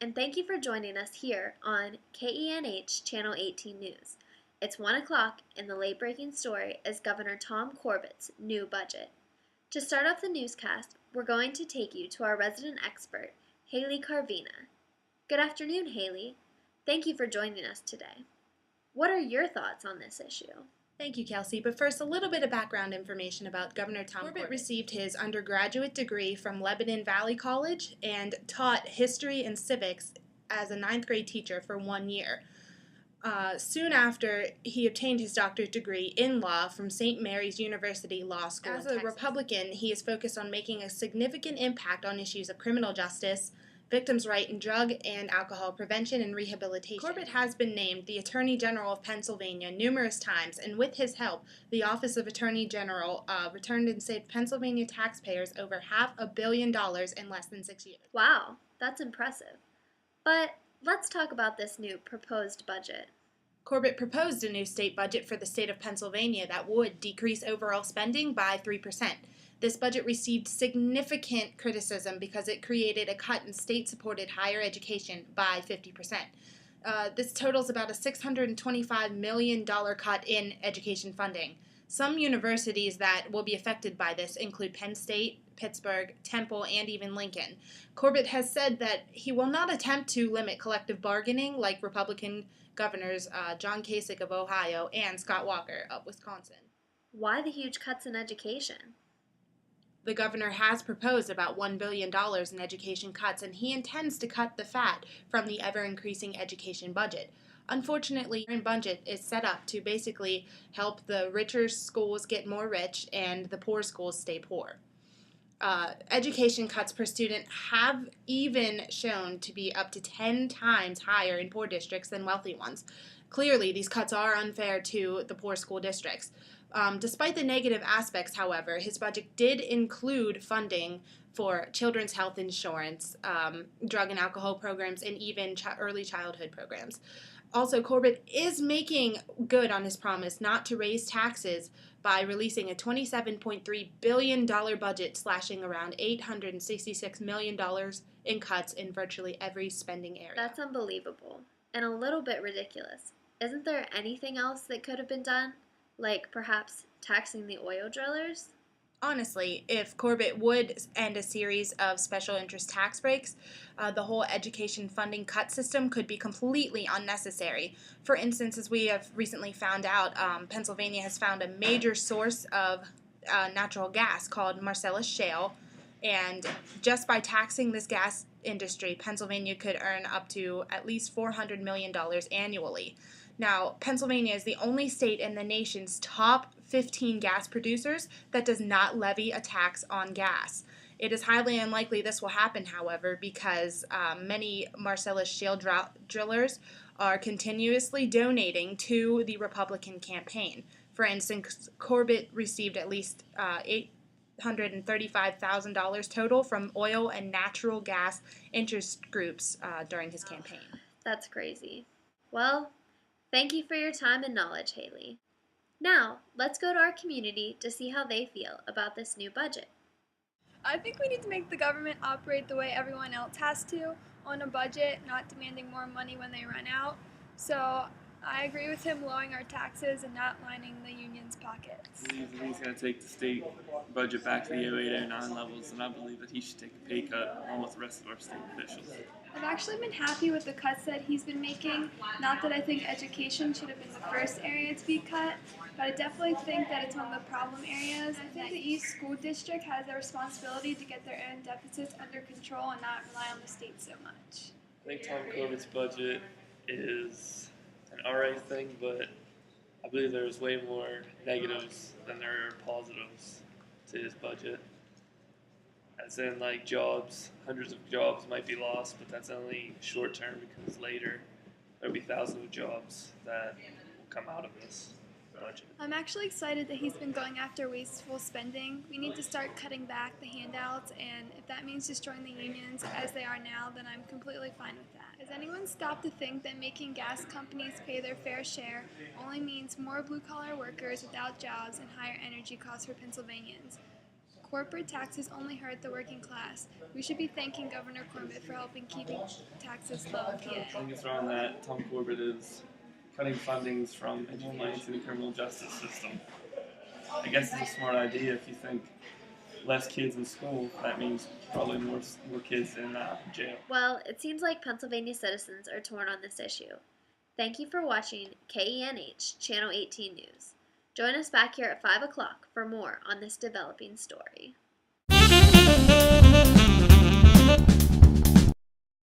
and thank you for joining us here on KENH Channel 18 News. It's 1 o'clock, and the late-breaking story is Governor Tom Corbett's new budget. To start off the newscast, we're going to take you to our resident expert, Haley Curvina. Good afternoon, Haley. Thank you for joining us today. What are your thoughts on this issue? Thank you, Kelsie. But first, a little bit of background information about Governor Tom Corbett. Received his undergraduate degree from Lebanon Valley College and taught history and civics as a ninth grade teacher for 1 year. Soon after, he obtained his doctorate degree in law from St. Mary's University Law School. As a Republican, he is focused on making a significant impact on issues of criminal justice, victims' right in drug and alcohol prevention and rehabilitation. Corbett has been named the Attorney General of Pennsylvania numerous times, and with his help, the Office of Attorney General returned and saved Pennsylvania taxpayers over $500 million in less than 6 years. Wow, that's impressive. But let's talk about this new proposed budget. Corbett proposed a new state budget for the state of Pennsylvania that would decrease overall spending by 3%. This budget received significant criticism because it created a cut in state-supported higher education by 50%. This totals about a $625 million cut in education funding. Some universities that will be affected by this include Penn State, Pittsburgh, Temple, and even Lincoln. Corbett has said that he will not attempt to limit collective bargaining like Republican governors John Kasich of Ohio and Scott Walker of Wisconsin. Why the huge cuts in education? The governor has proposed about $1 billion in education cuts, and he intends to cut the fat from the ever-increasing education budget. Unfortunately, the budget is set up to basically help the richer schools get more rich and the poor schools stay poor. Education cuts per student have even shown to be up to 10 times higher in poor districts than wealthy ones. Clearly, these cuts are unfair to the poor school districts. Despite the negative aspects, however, his budget did include funding for children's health insurance, drug and alcohol programs, and even early childhood programs. Also, Corbett is making good on his promise not to raise taxes by releasing a $27.3 billion budget, slashing around $866 million in cuts in virtually every spending area. That's unbelievable and a little bit ridiculous. Isn't there anything else that could have been done? Like perhaps taxing the oil drillers? Honestly, if Corbett would end a series of special interest tax breaks, the whole education funding cut system could be completely unnecessary. For instance, as we have recently found out, Pennsylvania has found a major source of natural gas called Marcellus Shale, and just by taxing this gas industry, Pennsylvania could earn up to at least $400 million annually. Now, Pennsylvania is the only state in the nation's top 15 gas producers that does not levy a tax on gas. It is highly unlikely this will happen, however, because many Marcellus Shale drillers are continuously donating to the Republican campaign. For instance, Corbett received at least $835,000 total from oil and natural gas interest groups during his campaign. That's crazy. Well, thank you for your time and knowledge, Haley. Now, let's go to our community to see how they feel about this new budget. I think we need to make the government operate the way everyone else has to, on a budget, not demanding more money when they run out. So I agree with him lowering our taxes and not lining the union's pockets. He's going to take the state budget back to the 08-09 levels, and I believe that he should take a pay cut along with the rest of our state officials. I've actually been happy with the cuts that he's been making. Not that I think education should have been the first area to be cut, but I definitely think that it's one of the problem areas. I think the East School District has a responsibility to get their own deficits under control and not rely on the state so much. I think Tom Corbett's budget is an alright thing, but I believe there's way more negatives than there are positives to his budget. As in, like, jobs, hundreds of jobs might be lost, but that's only short term because later there'll be thousands of jobs that will come out of this budget. I'm actually excited that he's been going after wasteful spending. We need to start cutting back the handouts, and if that means destroying the unions as they are now, then I'm completely fine with that. Has anyone stopped to think that making gas companies pay their fair share only means more blue-collar workers without jobs and higher energy costs for Pennsylvanians? Corporate taxes only hurt the working class. We should be thanking Governor Corbett for helping keeping taxes low in I PA. think it's wrong that Tom Corbett is cutting fundings from education to the criminal justice system. I guess it's a smart idea if you think less kids in school. That means probably more kids in jail. Well, it seems like Pennsylvania citizens are torn on this issue. Thank you for watching KENH Channel 18 News. Join us back here at 5 o'clock for more on this developing story.